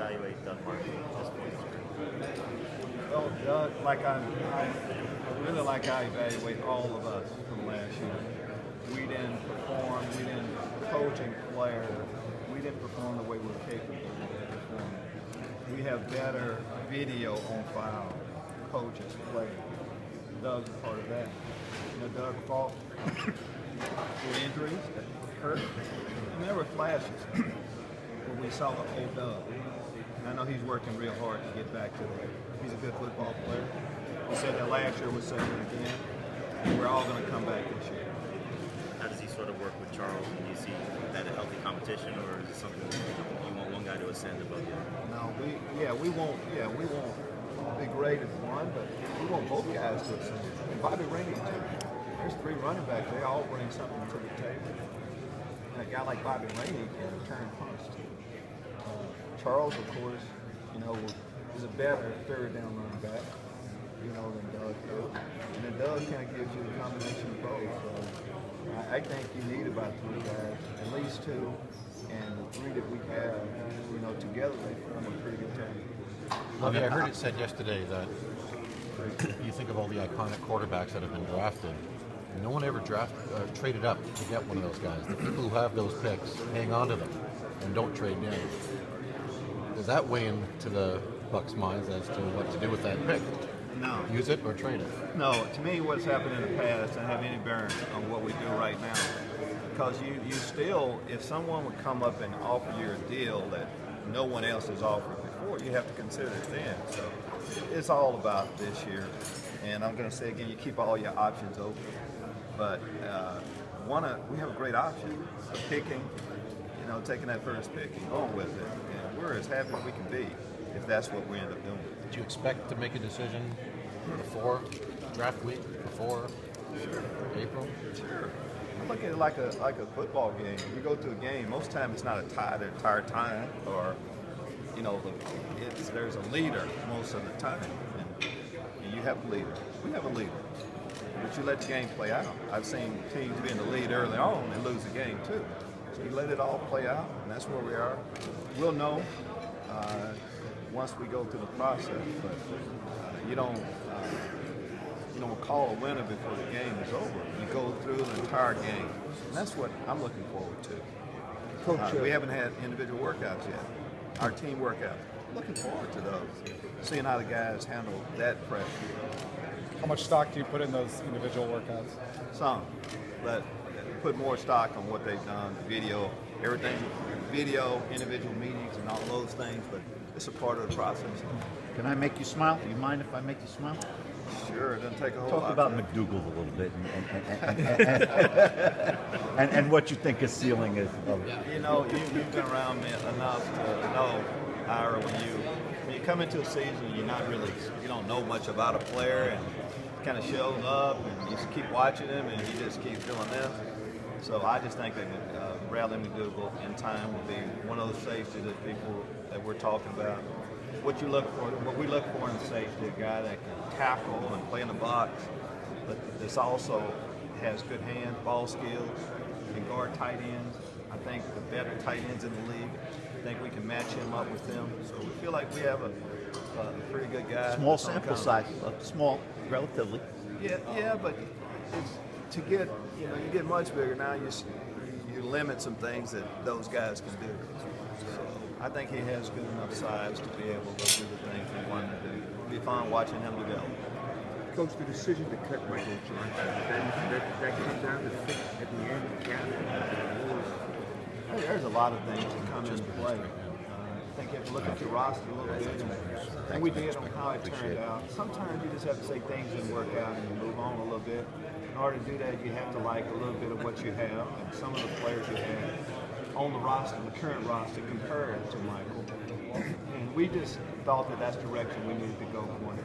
evaluate Doug Martin at this point? Well, Doug, I really like I evaluate all of us from last year. We didn't perform, we didn't coach and player, we didn't perform the way we were capable of performing. We have better video on file, coaches, players. Doug's a part of that. Doug fought with injuries that hurt, and there were flashes where we saw the old Doug. And I know he's working real hard to get back to that. He's a good football player. He said that last year, we're saying it again. And we're all going to come back this year. How does he sort of work with Charles? Do you see that a healthy competition, or is it something you want one guy to ascend above the other? No, we won't be great as one, but we want both guys to ascend. And Bobby Rainey too. There's 3 running backs. They all bring something to the table. And a guy like Bobby Rainey can return punts too. Charles, of course, is a better third down running back, than Doug is. And then Doug kind of gives you the combination of both. So I think you need about 3 guys, at least 2, and the 3 that we have, together they form a pretty good team. Lovie, I heard it said yesterday that you think of all the iconic quarterbacks that have been drafted. No one ever traded up to get one of those guys. The people who have those picks hang on to them and don't trade down. Does that weigh into the Bucs' minds as to what to do with that pick? No. Use it or trade it? No. To me, what's happened in the past doesn't have any bearing on what we do right now. Because you still, if someone would come up and offer you a deal that no one else has offered before, you have to consider it then. So it's all about this year. And I'm going to say again, you keep all your options open. But we have a great option of picking, taking that first pick and going with it. And we're as happy as we can be if that's what we end up doing. Do you expect to make a decision before draft week, before April? Sure. I look at it like a football game. You go to a game, most time it's not a tie the entire time, or there's a leader most of the time, and you have a leader. We have a leader, but you let the game play out. I've seen teams be in the lead early on and lose the game too. So you let it all play out, and that's where we are. We'll know once we go through the process, but you don't call a winner before the game is over. You go through the entire game, and that's what I'm looking forward to. Coach, we haven't had individual workouts yet. Our team workouts. Looking forward to those. Seeing how the guys handle that pressure. How much stock do you put in those individual workouts? Some, but put more stock on what they've done, video, everything, video, individual meetings, and all those things. But it's a part of the process. Can I make you smile? Do you mind if I make you smile? Sure, it doesn't take a whole Talk lot. about McDougal a little bit and what you think his ceiling is. You've been around me enough to know, Ira, when you come into a season, you don't know much about a player, and it kind of shows up, and you just keep watching him, and you just keep doing this. So I just think that Bradley McDougal in time will be one of those safeties that we're talking about. What we look for in safety, a guy that can tackle and play in the box, but this also has good hands, ball skills, can guard tight ends. I think the better tight ends in the league, I think we can match him up with them. So we feel like we have a pretty good guy. Small sample size, small, relatively. Yeah, but it's you get much bigger now. You limit some things that those guys can do. So I think he has good enough size to be able to do the things we want him to do. It'll be fun watching him develop. Coach, the decision to cut Michael Johnson, that came down to fit at the end of the cap. There's a lot of things that come into play. I think you have to look at your roster a little bit, and we did on how it turned out. Sometimes you just have to say things didn't work out and you move on a little bit. In order to do that, you have to like a little bit of what you have, and some of the players you have on the roster, the current roster, compared to Michael. And we just thought that that's the direction we needed to go going forward.